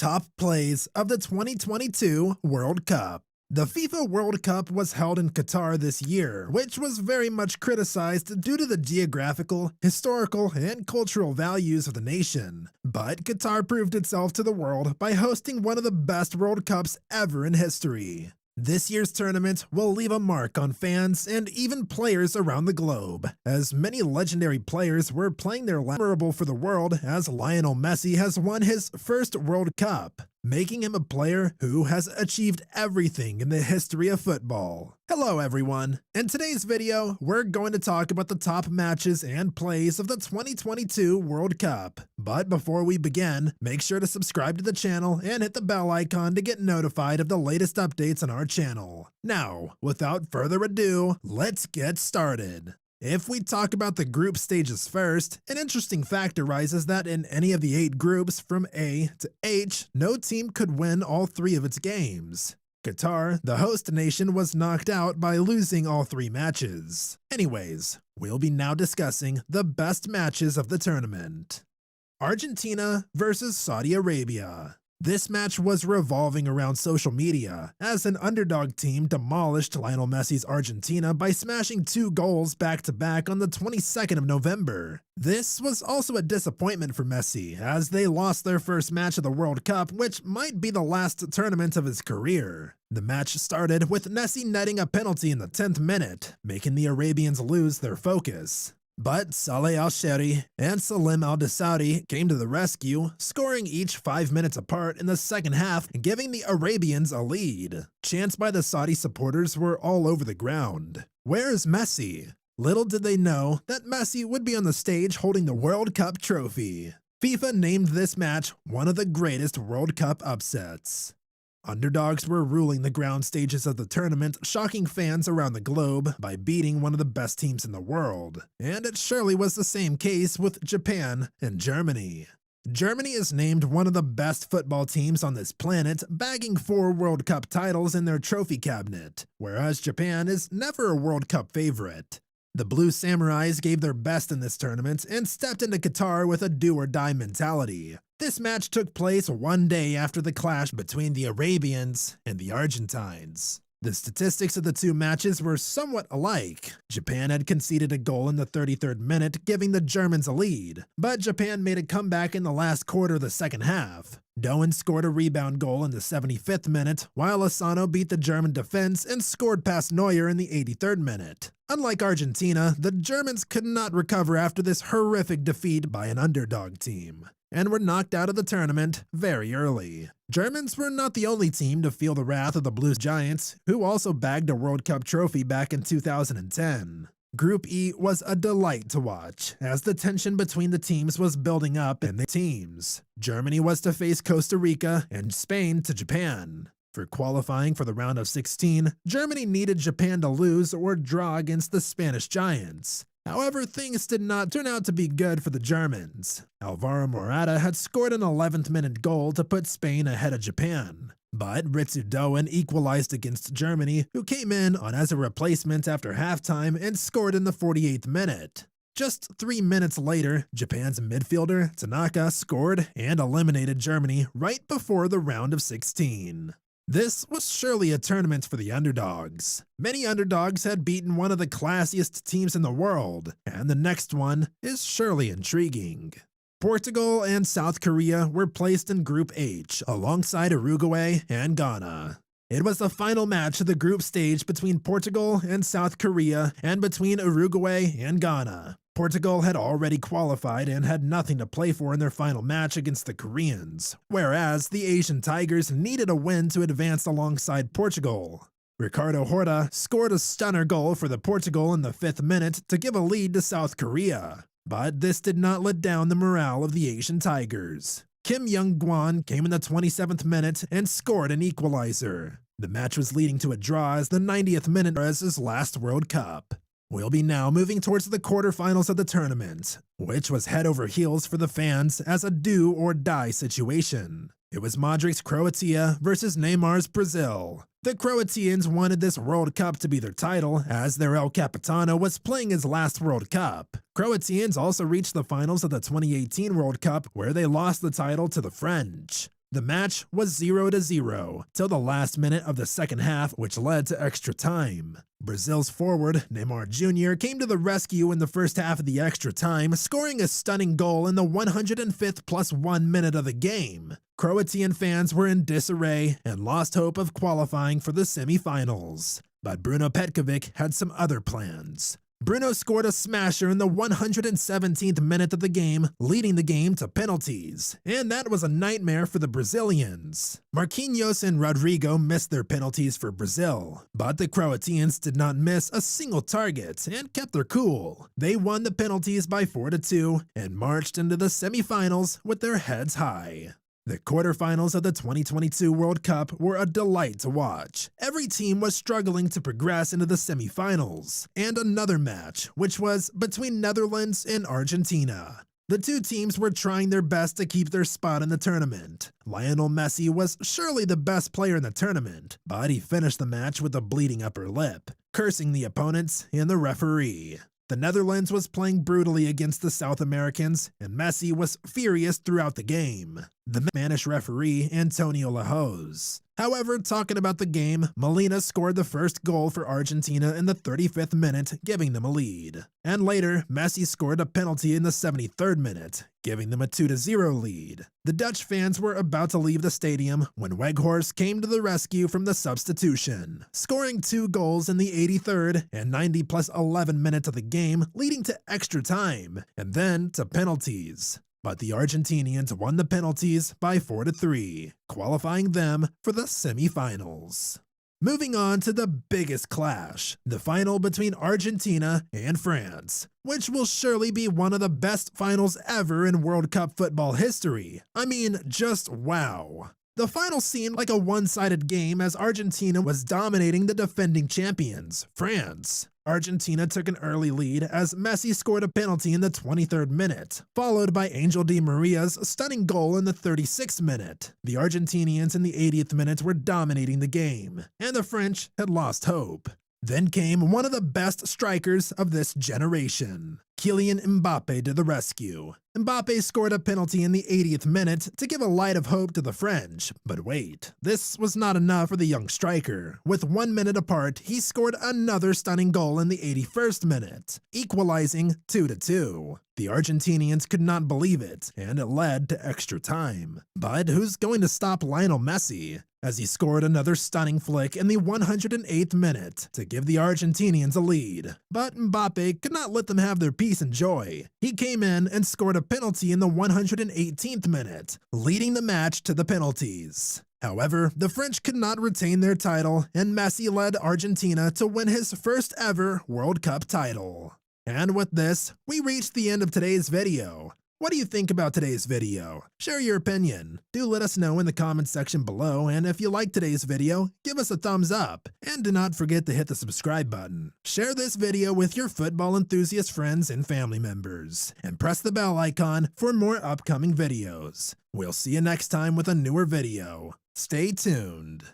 top plays of the 2022 World Cup. The FIFA World Cup was held in Qatar this year, which was very much criticized due to the geographical, historical, and cultural values of the nation. But Qatar proved itself to the world by hosting one of the best World Cups ever in history. This year's tournament will leave a mark on fans and even players around the globe, as many legendary players were playing their memorable for the world as Lionel Messi has won his first World Cup, making him a player who has achieved everything in the history of football. Hello everyone, in today's video we're going to talk about the top matches and plays of the 2022 World Cup. But before we begin, make sure to subscribe to the channel and hit the bell icon to get notified of the latest updates on our channel. Now, without further ado, let's get started. If we talk about the group stages first, an interesting fact arises that in any of the 8 groups from A to H, no team could win all 3 of its games. Qatar, the host nation, was knocked out by losing all 3 matches. Anyways, we'll be now discussing the best matches of the tournament. Argentina versus Saudi Arabia. This match was revolving around social media, as an underdog team demolished Lionel Messi's Argentina by smashing 2 goals back-to-back on the 22nd of November. This was also a disappointment for Messi, as they lost their first match of the World Cup, which might be the last tournament of his career. The match started with Messi netting a penalty in the 10th minute, making the Arabians lose their focus. But Saleh Al-Shehri and Salim Al-Doussaoui came to the rescue, scoring each 5 minutes apart in the second half, giving the Arabians a lead. Chants by the Saudi supporters were all over the ground. Where is Messi? Little did they know that Messi would be on the stage holding the World Cup trophy. FIFA named this match one of the greatest World Cup upsets. Underdogs were ruling the ground stages of the tournament, shocking fans around the globe by beating one of the best teams in the world. And it surely was the same case with Japan and Germany. Germany is named one of the best football teams on this planet, bagging 4 World Cup titles in their trophy cabinet, whereas Japan is never a World Cup favorite. The Blue Samurais gave their best in this tournament and stepped into Qatar with a do-or-die mentality. This match took place one day after the clash between the Arabians and the Argentines. The statistics of the 2 matches were somewhat alike. Japan had conceded a goal in the 33rd minute, giving the Germans a lead, but Japan made a comeback in the last quarter of the second half. Doan scored a rebound goal in the 75th minute, while Asano beat the German defense and scored past Neuer in the 83rd minute. Unlike Argentina, the Germans could not recover after this horrific defeat by an underdog team, and were knocked out of the tournament very early. Germans were not the only team to feel the wrath of the Blue Giants, who also bagged a World Cup trophy back in 2010. Group E was a delight to watch, as the tension between the teams was building up in the teams. Germany was to face Costa Rica and Spain to Japan. For qualifying for the round of 16, Germany needed Japan to lose or draw against the Spanish Giants. However, things did not turn out to be good for the Germans. Alvaro Morata had scored an 11th minute goal to put Spain ahead of Japan. But Ritsu Doan equalized against Germany, who came in on as a replacement after halftime and scored in the 48th minute. Just 3 minutes later, Japan's midfielder Tanaka scored and eliminated Germany right before the round of 16. This was surely a tournament for the underdogs. Many underdogs had beaten one of the classiest teams in the world, and the next one is surely intriguing. Portugal and South Korea were placed in Group H, alongside Uruguay and Ghana. It was the final match of the group stage between Portugal and South Korea and between Uruguay and Ghana. Portugal had already qualified and had nothing to play for in their final match against the Koreans, whereas the Asian Tigers needed a win to advance alongside Portugal. Ricardo Horta scored a stunner goal for the Portugal in the 5th minute to give a lead to South Korea. But this did not let down the morale of the Asian Tigers. Kim Young-gwan came in the 27th minute and scored an equalizer. The match was leading to a draw as the 90th minute was his last World Cup. We'll be now moving towards the quarterfinals of the tournament, which was head over heels for the fans as a do-or-die situation. It was Modric's Croatia versus Neymar's Brazil. The Croatians wanted this World Cup to be their title, as their El Capitano was playing his last World Cup. Croatians also reached the finals of the 2018 World Cup, where they lost the title to the French. The match was 0-0 till the last minute of the second half, which led to extra time. Brazil's forward, Neymar Jr., came to the rescue in the first half of the extra time, scoring a stunning goal in the 105th plus 1 minute of the game. Croatian fans were in disarray and lost hope of qualifying for the semi-finals. But Bruno Petkovic had some other plans. Bruno scored a smasher in the 117th minute of the game, leading the game to penalties, and that was a nightmare for the Brazilians. Marquinhos and Rodrigo missed their penalties for Brazil, but the Croatians did not miss a single target and kept their cool. They won the penalties by 4-2 and marched into the semifinals with their heads high. The quarterfinals of the 2022 World Cup were a delight to watch. Every team was struggling to progress into the semifinals, and another match, which was between Netherlands and Argentina. The two teams were trying their best to keep their spot in the tournament. Lionel Messi was surely the best player in the tournament, but he finished the match with a bleeding upper lip, cursing the opponents and the referee. The Netherlands was playing brutally against the South Americans, and Messi was furious throughout the game. The Spanish referee, Antonio Lajos. However, talking about the game, Molina scored the first goal for Argentina in the 35th minute, giving them a lead. And later, Messi scored a penalty in the 73rd minute, giving them a 2-0 lead. The Dutch fans were about to leave the stadium when Weghorst came to the rescue from the substitution, scoring 2 goals in the 83rd and 90 plus 11 minutes of the game, leading to extra time, and then to penalties. But the Argentinians won the penalties by 4-3, qualifying them for the semifinals. Moving on to the biggest clash, the final between Argentina and France, which will surely be one of the best finals ever in World Cup football history. I mean, just wow. The final seemed like a one-sided game as Argentina was dominating the defending champions, France. Argentina took an early lead as Messi scored a penalty in the 23rd minute, followed by Angel Di Maria's stunning goal in the 36th minute. The Argentinians in the 80th minute were dominating the game, and the French had lost hope. Then came one of the best strikers of this generation. Kylian Mbappe to the rescue. Mbappe scored a penalty in the 80th minute to give a light of hope to the French. But wait, this was not enough for the young striker. With 1 minute apart, he scored another stunning goal in the 81st minute, equalizing 2-2. The Argentinians could not believe it, and it led to extra time. But who's going to stop Lionel Messi? As he scored another stunning flick in the 108th minute to give the Argentinians a lead. But Mbappe could not let them have their peace and joy. He came in and scored a penalty in the 118th minute, leading the match to the penalties. However, the French could not retain their title, and Messi led Argentina to win his first ever World Cup title. And with this, we reached the end of today's video. What do you think about today's video? Share your opinion. Do let us know in the comments section below, and if you liked today's video, give us a thumbs up. And do not forget to hit the subscribe button. Share this video with your football enthusiast friends and family members. And press the bell icon for more upcoming videos. We'll see you next time with a newer video. Stay tuned.